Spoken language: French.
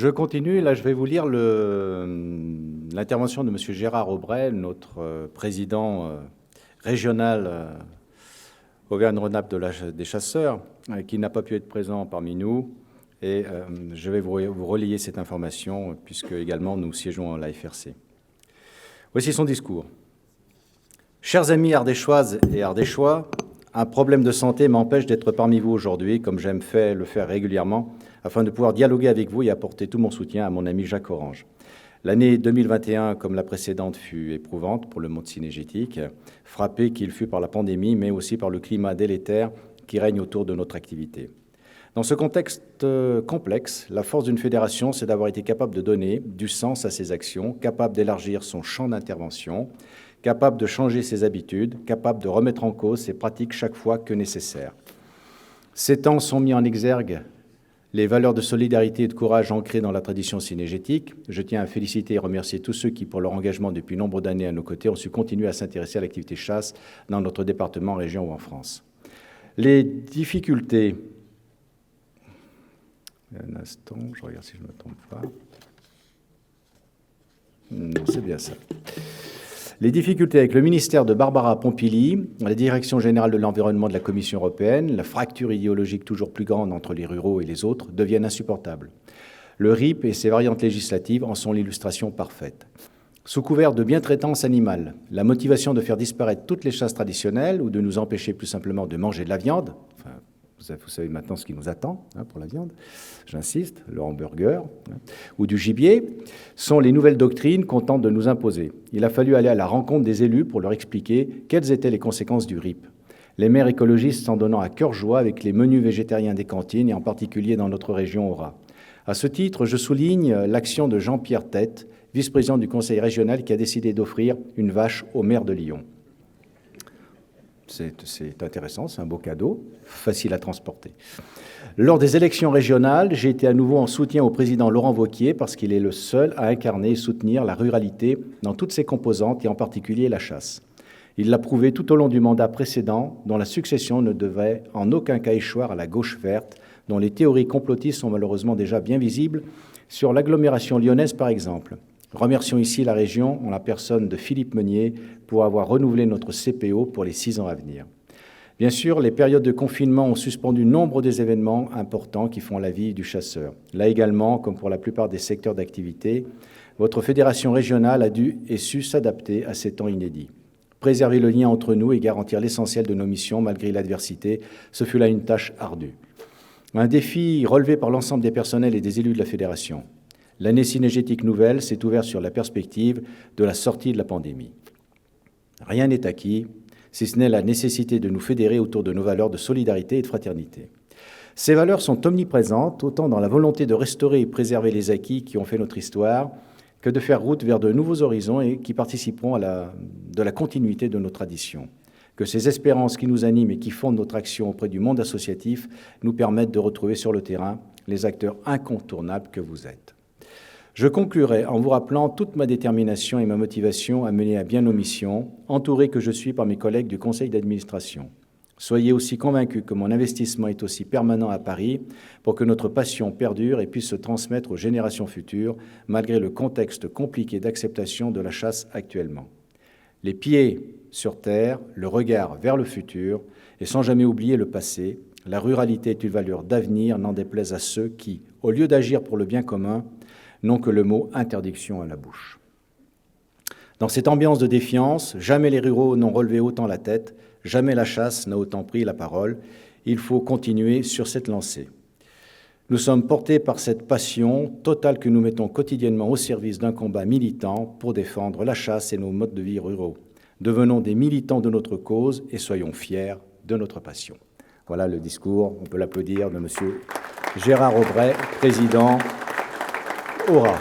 Je continue, là je vais vous lire l'intervention de M. Gérard Aubray, notre président régional Auvergne-Rhône-Alpes des chasseurs, qui n'a pas pu être présent parmi nous. Et je vais vous relayer cette information, puisque également nous siégeons à la FRC. Voici son discours. Chers amis ardéchoises et ardéchois, un problème de santé m'empêche d'être parmi vous aujourd'hui, comme j'aime le faire régulièrement, afin de pouvoir dialoguer avec vous et apporter tout mon soutien à mon ami Jacques Orange. L'année 2021, comme la précédente, fut éprouvante pour le monde cynégétique, frappé qu'il fut par la pandémie, mais aussi par le climat délétère qui règne autour de notre activité. Dans ce contexte complexe, la force d'une fédération, c'est d'avoir été capable de donner du sens à ses actions, capable d'élargir son champ d'intervention, capable de changer ses habitudes, capable de remettre en cause ses pratiques chaque fois que nécessaire. Ces temps sont mis en exergue les valeurs de solidarité et de courage ancrées dans la tradition cynégétique. Je tiens à féliciter et remercier tous ceux qui, pour leur engagement depuis nombre d'années à nos côtés, ont su continuer à s'intéresser à l'activité chasse dans notre département, région ou en France. Les difficultés... Un instant, je regarde si je ne me trompe pas. Non, c'est bien ça. Les difficultés avec le ministère de Barbara Pompili, la Direction générale de l'environnement de la Commission européenne, la fracture idéologique toujours plus grande entre les ruraux et les autres deviennent insupportables. Le RIP et ses variantes législatives en sont l'illustration parfaite. Sous couvert de bientraitance animale, la motivation de faire disparaître toutes les chasses traditionnelles ou de nous empêcher plus simplement de manger de la viande, enfin, vous savez maintenant ce qui nous attend pour la viande, j'insiste, le hamburger, ou du gibier, sont les nouvelles doctrines qu'on tente de nous imposer. Il a fallu aller à la rencontre des élus pour leur expliquer quelles étaient les conséquences du RIP. Les maires écologistes s'en donnant à cœur joie avec les menus végétariens des cantines, et en particulier dans notre région Aura. À ce titre, je souligne l'action de Jean-Pierre Tête, vice-président du conseil régional, qui a décidé d'offrir une vache au maire de Lyon. C'est intéressant, c'est un beau cadeau, facile à transporter. Lors des élections régionales, j'ai été à nouveau en soutien au président Laurent Wauquiez parce qu'il est le seul à incarner et soutenir la ruralité dans toutes ses composantes et en particulier la chasse. Il l'a prouvé tout au long du mandat précédent, dont la succession ne devait en aucun cas échoir à la gauche verte, dont les théories complotistes sont malheureusement déjà bien visibles sur l'agglomération lyonnaise par exemple. Remercions ici la région, en la personne de Philippe Meunier, pour avoir renouvelé notre CPO pour les 6 ans à venir. Bien sûr, les périodes de confinement ont suspendu nombre des événements importants qui font la vie du chasseur. Là également, comme pour la plupart des secteurs d'activité, votre fédération régionale a dû et su s'adapter à ces temps inédits. Préserver le lien entre nous et garantir l'essentiel de nos missions malgré l'adversité, ce fut là une tâche ardue. Un défi relevé par l'ensemble des personnels et des élus de la fédération. L'année cynégétique nouvelle s'est ouverte sur la perspective de la sortie de la pandémie. Rien n'est acquis, si ce n'est la nécessité de nous fédérer autour de nos valeurs de solidarité et de fraternité. Ces valeurs sont omniprésentes, autant dans la volonté de restaurer et préserver les acquis qui ont fait notre histoire, que de faire route vers de nouveaux horizons et qui participeront de la continuité de nos traditions. Que ces espérances qui nous animent et qui fondent notre action auprès du monde associatif nous permettent de retrouver sur le terrain les acteurs incontournables que vous êtes. Je conclurai en vous rappelant toute ma détermination et ma motivation à mener à bien nos missions, entouré que je suis par mes collègues du conseil d'administration. Soyez aussi convaincus que mon investissement est aussi permanent à Paris pour que notre passion perdure et puisse se transmettre aux générations futures, malgré le contexte compliqué d'acceptation de la chasse actuellement. Les pieds sur terre, le regard vers le futur, et sans jamais oublier le passé, la ruralité est une valeur d'avenir, n'en déplaise à ceux qui, au lieu d'agir pour le bien commun, n'ont que le mot « interdiction » à la bouche. Dans cette ambiance de défiance, jamais les ruraux n'ont relevé autant la tête, jamais la chasse n'a autant pris la parole. Il faut continuer sur cette lancée. Nous sommes portés par cette passion totale que nous mettons quotidiennement au service d'un combat militant pour défendre la chasse et nos modes de vie ruraux. Devenons des militants de notre cause et soyons fiers de notre passion. Voilà le discours, on peut l'applaudir, de M. Gérard Aubray, président Aura.